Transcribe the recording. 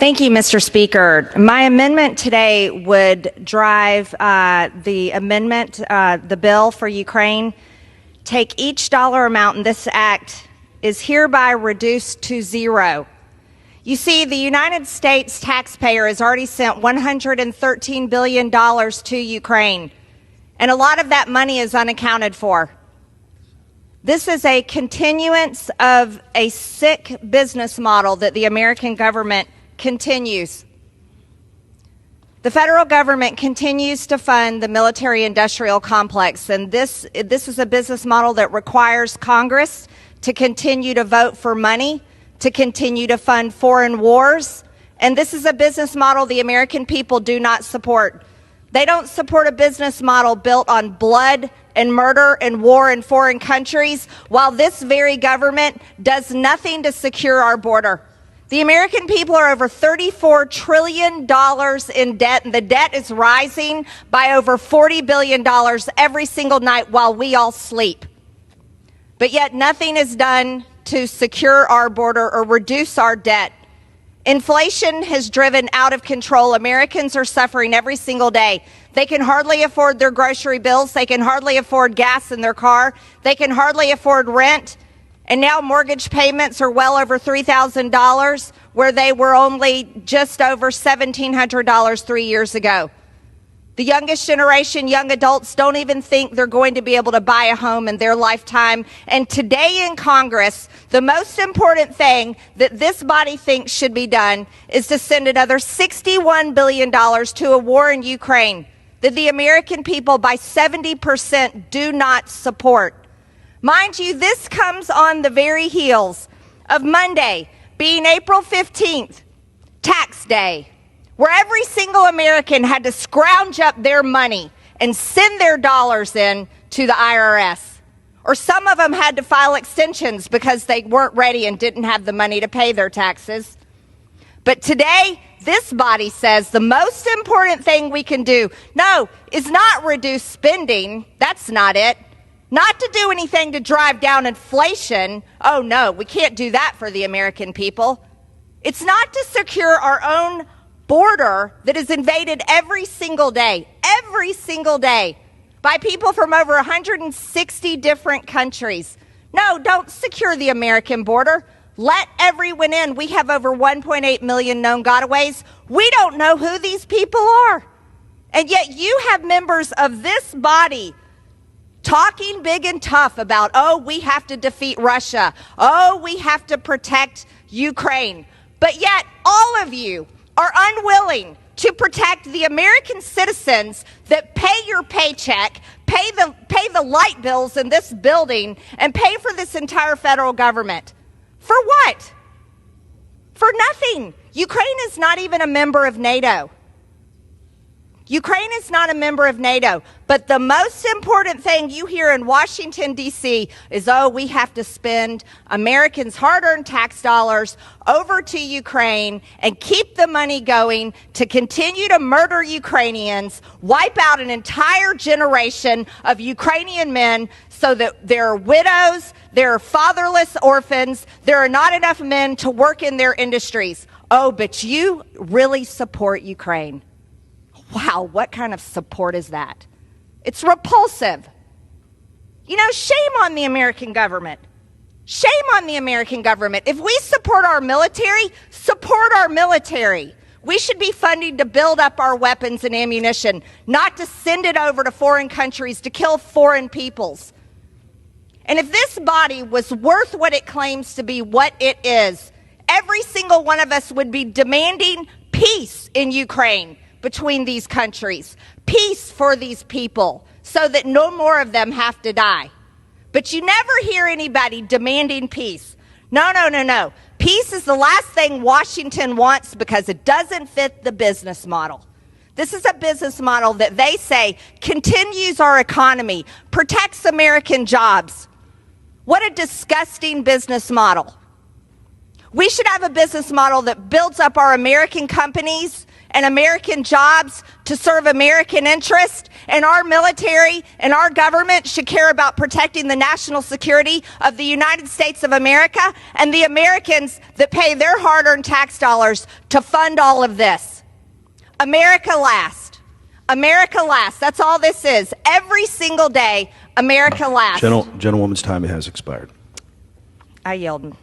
Thank you, Mr. Speaker. My amendment today would drive the bill for Ukraine. Take each dollar amount in this act is hereby reduced to zero. You see, the United States taxpayer has already sent $113 billion to Ukraine, and a lot of that money is unaccounted for. This is a continuance of a sick business model that the American government continues. The federal government continues to fund the military-industrial complex, and this is a business model that requires Congress to continue to vote for money, to continue to fund foreign wars, and this is a business model the American people do not support. They don't support a business model built on blood and murder and war in foreign countries, while this very government does nothing to secure our border. The American people are over $34 trillion in debt, and the debt is rising by over $40 billion every single night while we all sleep. But yet nothing is done to secure our border or reduce our debt. Inflation has driven out of control. Americans are suffering every single day. They can hardly afford their grocery bills. They can hardly afford gas in their car. They can hardly afford rent. And now mortgage payments are well over $3,000, where they were only just over $1,700 3 years ago. The youngest generation, young adults, don't even think they're going to be able to buy a home in their lifetime. And today in Congress, the most important thing that this body thinks should be done is to send another $61 billion to a war in Ukraine that the American people by 70% do not support. Mind you, this comes on the very heels of Monday being April 15th, tax day, where every single American had to scrounge up their money and send their dollars in to the IRS. Or some of them had to file extensions because they weren't ready and didn't have the money to pay their taxes. But today, this body says the most important thing we can do, is not reduce spending. That's not it. Not to do anything to drive down inflation. Oh no, we can't do that for the American people. It's not to secure our own border that is invaded every single day, by people from over 160 different countries. No, don't secure the American border. Let everyone in. We have over 1.8 million known gotaways. We don't know who these people are. And yet you have members of this body talking big and tough about, we have to defeat Russia. We have to protect Ukraine. But yet all of you are unwilling to protect the American citizens that pay your paycheck, pay the light bills in this building, and pay for this entire federal government. For what? For nothing. Ukraine is not even a member of NATO. Ukraine is not a member of NATO, but the most important thing you hear in Washington, D.C. is, we have to spend Americans' hard-earned tax dollars over to Ukraine and keep the money going to continue to murder Ukrainians, wipe out an entire generation of Ukrainian men so that there are widows, there are fatherless orphans, there are not enough men to work in their industries. But you really support Ukraine. Wow, what kind of support is that? It's repulsive. Shame on the American government. Shame on the American government. If we support our military, support our military. We should be funding to build up our weapons and ammunition, not to send it over to foreign countries to kill foreign peoples. And if this body was worth what it claims to be, what it is, every single one of us would be demanding peace in Ukraine between these countries, peace for these people, so that no more of them have to die. But you never hear anybody demanding peace. No. Peace is the last thing Washington wants because it doesn't fit the business model. This is a business model that they say continues our economy, protects American jobs. What a disgusting business model. We should have a business model that builds up our American companies and American jobs to serve American interests, and our military and our government should care about protecting the national security of the United States of America and the Americans that pay their hard-earned tax dollars to fund all of this. America last. America last. That's all this is. Every single day, America last. Gentlewoman's time has expired. I yield.